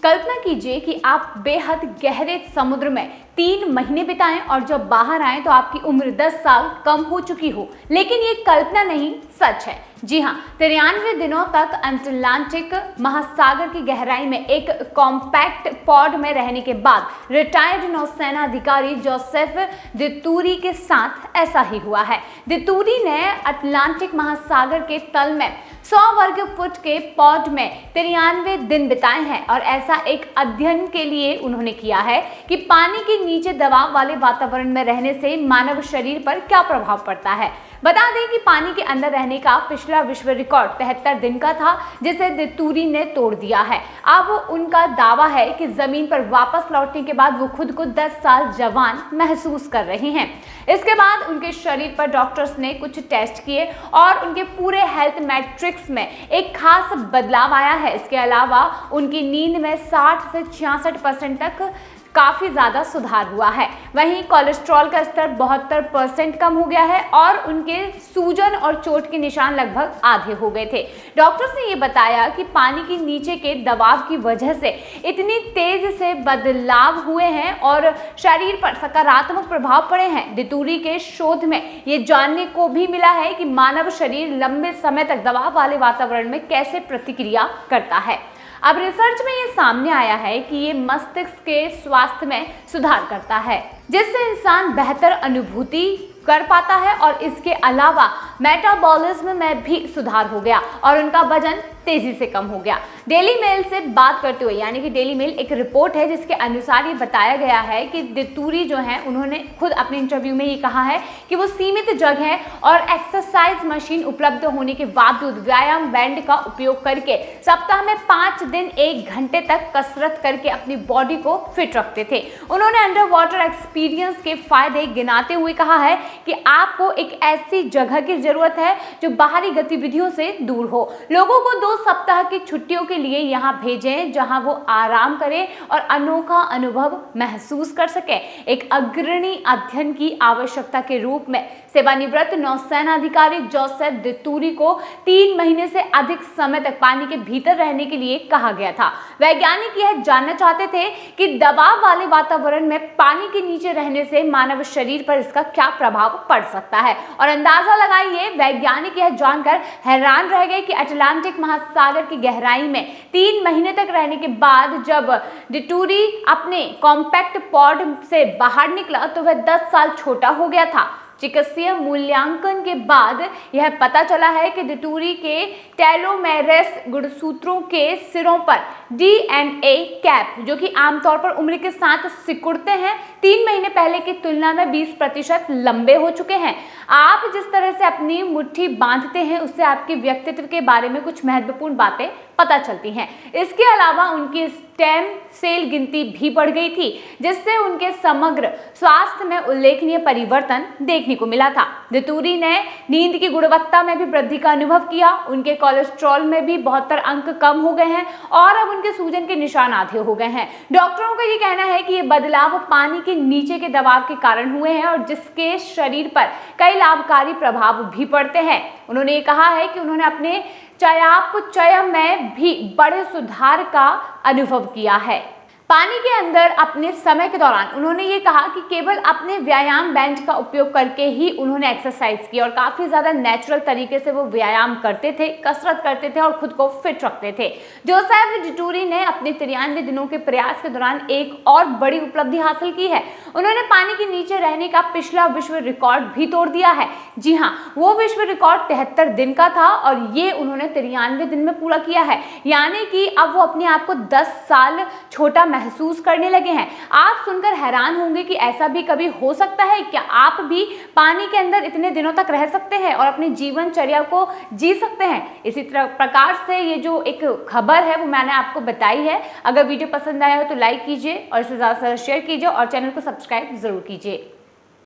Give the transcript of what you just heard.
कल्पना कीजिए कि आप बेहद गहरे समुद्र में 3 महीने बिताएं और जब बाहर आएं तो आपकी उम्र 10 साल कम हो चुकी हो। लेकिन ये कल्पना नहीं, सच है। जी हाँ, 93 दिनों तक अटलांटिक महासागर की गहराई में एक कॉम्पैक्ट पॉड में रहने के बाद रिटायर्ड नौसेना अधिकारी जोसेफ दितूरी के साथ ऐसा ही हुआ है। दितूरी ने अटलांटिक महासागर के तल में 100 वर्ग फुट के पॉड में 93 दिन बिताए हैं और ऐसा एक अध्ययन के लिए उन्होंने किया है कि पानी के नीचे दबाव वाले वातावरण में रहने से मानव शरीर पर क्या प्रभाव पड़ता है। बता दें कि पानी के अंदर रहने का पिछला विश्व रिकॉर्ड 73 दिन का था, जिसे दितूरी ने तोड़ दिया है। अब उनका दावा है कि जमीन पर वापस लौटने के बाद वो खुद को 10 साल जवान महसूस कर रहे हैं। इसके बाद उनके शरीर पर डॉक्टर्स ने कुछ टेस्ट किए और उनके पूरे हेल्थ मैट्रिक्स में एक खास बदलाव आया है। इसके अलावा उनकी नींद में 60 से 66% तक काफी ज्यादा सुधार हुआ है। वहीं कोलेस्ट्रॉल का स्तर 72% कम हो गया है और उनके सूजन और चोट के निशान लगभग आधे हो गए थे। डॉक्टर्स ने ये बताया कि पानी के नीचे के दबाव की वजह से इतनी तेज से बदलाव हुए हैं और शरीर पर सकारात्मक प्रभाव पड़े हैं। दितूरी के शोध में ये जानने को भी मिला है कि मानव शरीर लंबे समय तक दबाव वाले वातावरण में कैसे प्रतिक्रिया करता है। अब रिसर्च में ये सामने आया है कि ये मस्तिष्क के स्वास्थ्य में सुधार करता है, जिससे इंसान बेहतर अनुभूति कर पाता है और इसके अलावा मेटाबॉलिज्म में भी सुधार हो गया और उनका वजन तेजी से कम हो गया। डेली मेल से बात करते हुए, यानी कि डेली मेल एक रिपोर्ट है जिसके अनुसार ये बताया गया है कि दितूरी जो है, उन्होंने खुद अपने इंटरव्यू में ये कहा है कि वो सीमित जगह और एक्सरसाइज मशीन उपलब्ध होने के बावजूद व्यायाम बैंड का उपयोग करके सप्ताह में 5 दिन 1 घंटे तक कसरत करके अपनी बॉडी को फिट रखते थे। उन्होंने अंडर वाटर एक्सपीरियंस के फायदे गिनाते हुए कहा है कि आपको एक ऐसी जगह की जरूरत है जो बाहरी गतिविधियों से दूर हो। लोगों को 2 सप्ताह की छुट्टियों के लिए यहाँ भेजें जहाँ वो आराम करें और अनोखा अनुभव महसूस कर सकें। एक अग्रणी अध्ययन की आवश्यकता के रूप में सेवानिवृत्त नौसेना अधिकारी जोसेफ दितूरी को 3 महीने से अधिक समय तक पानी के भीतर रहने के लिए कहा गया था। वैज्ञानिक यह जानना चाहते थे कि दबाव वाले वातावरण में पानी के नीचे रहने से मानव शरीर पर इसका क्या प्रभाव पड़ सकता है। और अंदाजा लगाइए, वैज्ञानिक यह जानकर हैरान रह गए कि अटलांटिक महासागर की गहराई में 3 महीने तक रहने के बाद जब दितूरी अपने कॉम्पैक्ट पॉड से बाहर निकला तो वह 10 साल छोटा हो गया था। चिकित्सीय मूल्यांकन के बाद यह पता चला है कि दितूरी के टेलोमेरस गुणसूत्रों के सिरों पर DNA कैप, जो कि आमतौर पर उम्र के साथ सिकुड़ते हैं, 3 महीने पहले की तुलना में 20% लंबे हो चुके हैं। आप जिस तरह से अपनी मुट्ठी बांधते हैं उससे आपके व्यक्तित्व के बारे में कुछ महत्वपूर्ण बातें पता चलती हैं। इसके अलावा उनकी स्टेम सेल गिनती भी बढ़ गई थी, जिससे उनके समग्र स्वास्थ्य में उल्लेखनीय परिवर्तन देखने को मिला था। दितूरी ने नींद की गुणवत्ता में भी वृद्धि का अनुभव किया। उनके कोलेस्ट्रॉल में भी 72 अंक कम हो गए हैं और अब उनके सूजन के निशान आधे हो गए हैं। डॉक्टरों का ये कहना है कि ये बदलाव पानी के नीचे के दबाव के कारण हुए हैं और जिसके शरीर पर कई लाभकारी प्रभाव भी पड़ते हैं। उन्होंने ये कहा है कि उन्होंने अपने चयापचय में भी बड़े सुधार का अनुभव किया है। पानी के अंदर अपने समय के दौरान उन्होंने ये कहा कि केवल अपने व्यायाम बैंड का उपयोग करके ही उन्होंने एक्सरसाइज की और काफी ज्यादा नेचुरल तरीके से वो व्यायाम करते थे, कसरत करते थे और खुद को फिट रखते थे। जोसेफ दितूरी ने अपने 93 दिनों के प्रयास के दौरान एक और बड़ी उपलब्धि हासिल की है। उन्होंने पानी के नीचे रहने का पिछला विश्व रिकॉर्ड भी तोड़ दिया है। जी हाँ, वो विश्व रिकॉर्ड 73 दिन का था और ये उन्होंने 93 दिन में पूरा किया है, यानी कि अब वो अपने आप को 10 साल छोटा महसूस करने लगे हैं। आप सुनकर हैरान होंगे कि ऐसा भी कभी हो सकता है। क्या आप भी पानी के अंदर इतने दिनों तक रह सकते हैं और अपनी जीवनचर्या को जी सकते हैं? इसी प्रकार से ये जो एक खबर है वो मैंने आपको बताई है। अगर वीडियो पसंद आया हो तो लाइक कीजिए और इसे ज़्यादा से ज़्यादा शेयर कीजिए और चैनल को सब्सक्राइब जरूर कीजिए।